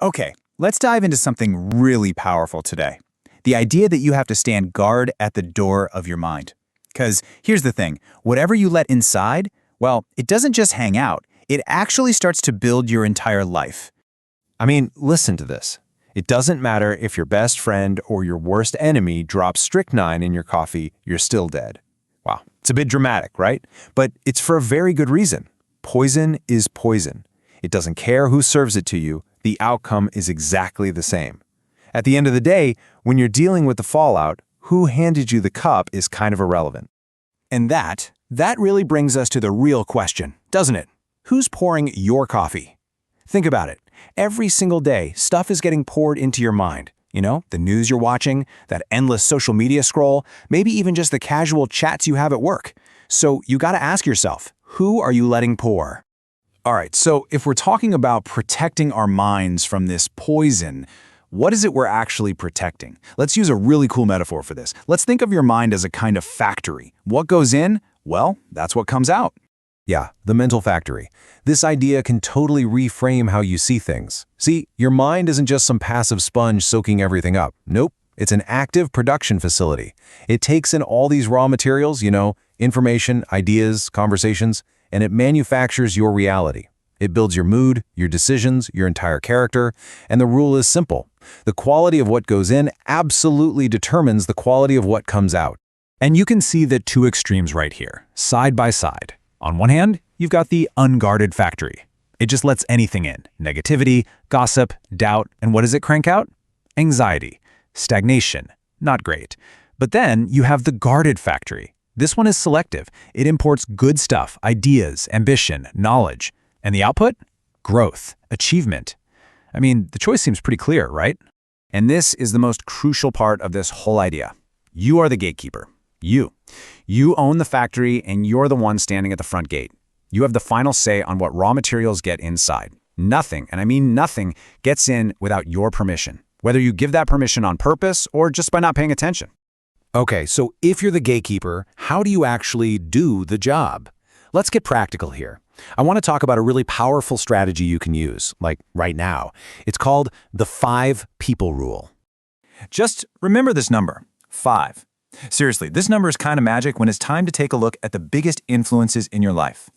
Okay, let's dive into something really powerful today. The idea that you have to stand guard at the door of your mind. Because here's the thing, whatever you let inside, well, it doesn't just hang out, it actually starts to build your entire life. I mean, listen to this. It doesn't matter if your best friend or your worst enemy drops strychnine in your coffee, you're still dead. Wow, it's a bit dramatic, right? But it's for a very good reason. Poison is poison. It doesn't care who serves it to you, the outcome is exactly the same. At the end of the day, when you're dealing with the fallout, who handed you the cup is kind of irrelevant. And that really brings us to the real question, doesn't it? Who's pouring your coffee? Think about it. Every single day, stuff is getting poured into your mind. You know, the news you're watching, that endless social media scroll, maybe even just the casual chats you have at work. So you gotta ask yourself, who are you letting pour? All right, so if we're talking about protecting our minds from this poison, what is it we're actually protecting? Let's use a really cool metaphor for this. Let's think of your mind as a kind of factory. What goes in? Well, that's what comes out. Yeah, the mental factory. This idea can totally reframe how you see things. See, your mind isn't just some passive sponge soaking everything up. Nope, it's an active production facility. It takes in all these raw materials, information, ideas, conversations, and it manufactures your reality. It builds your mood, your decisions, your entire character, and the rule is simple. The quality of what goes in absolutely determines the quality of what comes out. And you can see the two extremes right here, side by side. On one hand, you've got the unguarded factory. It just lets anything in. Negativity, gossip, doubt, and what does it crank out? Anxiety, stagnation, not great. But then you have the guarded factory. This one is selective. It imports good stuff, ideas, ambition, knowledge. And the output? Growth, achievement. I mean, the choice seems pretty clear, right? And this is the most crucial part of this whole idea. You are the gatekeeper. You own the factory and you're the one standing at the front gate. You have the final say on what raw materials get inside. Nothing, and I mean nothing, gets in without your permission, whether you give that permission on purpose or just by not paying attention. Okay, so if you're the gatekeeper, how do you actually do the job? Let's get practical here. I want to talk about a really powerful strategy you can use, like right now. It's called the 5 people rule. Just remember this number, 5. Seriously, this number is kind of magic when it's time to take a look at the biggest influences in your life.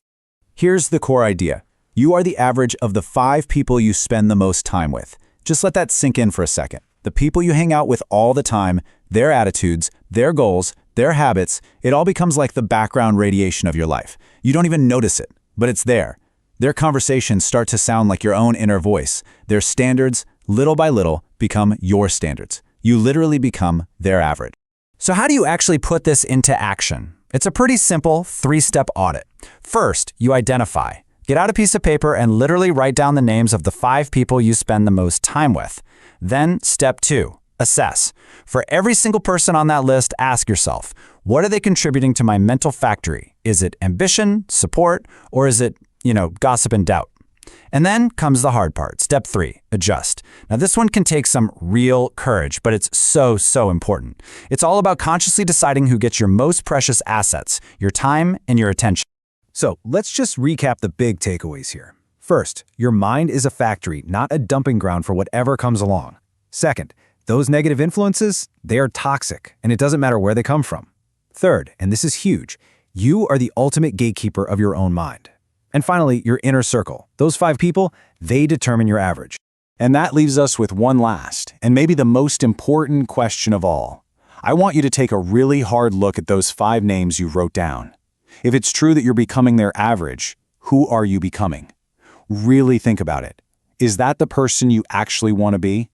Here's the core idea. You are the average of the 5 people you spend the most time with. Just let that sink in for a second. The people you hang out with all the time, their attitudes, their goals, their habits, it all becomes like the background radiation of your life. You don't even notice it, but it's there. Their conversations start to sound like your own inner voice. Their standards, little by little, become your standards. You literally become their average. So how do you actually put this into action? It's a pretty simple 3-step audit. First, you identify. Get out a piece of paper and literally write down the names of the 5 people you spend the most time with. Then, step 2, assess. For every single person on that list, ask yourself, what are they contributing to my mental factory? Is it ambition, support, or is it, gossip and doubt? And then comes the hard part, step 3, adjust. Now this one can take some real courage, but it's so important. It's all about consciously deciding who gets your most precious assets, your time and your attention. So let's just recap the big takeaways here. First, your mind is a factory, not a dumping ground for whatever comes along. Second, those negative influences, they are toxic, and it doesn't matter where they come from. Third, and this is huge, you are the ultimate gatekeeper of your own mind. And finally, your inner circle. Those 5 people, they determine your average. And that leaves us with one last, and maybe the most important question of all. I want you to take a really hard look at those 5 names you wrote down. If it's true that you're becoming their average, who are you becoming? Really think about it. Is that the person you actually want to be?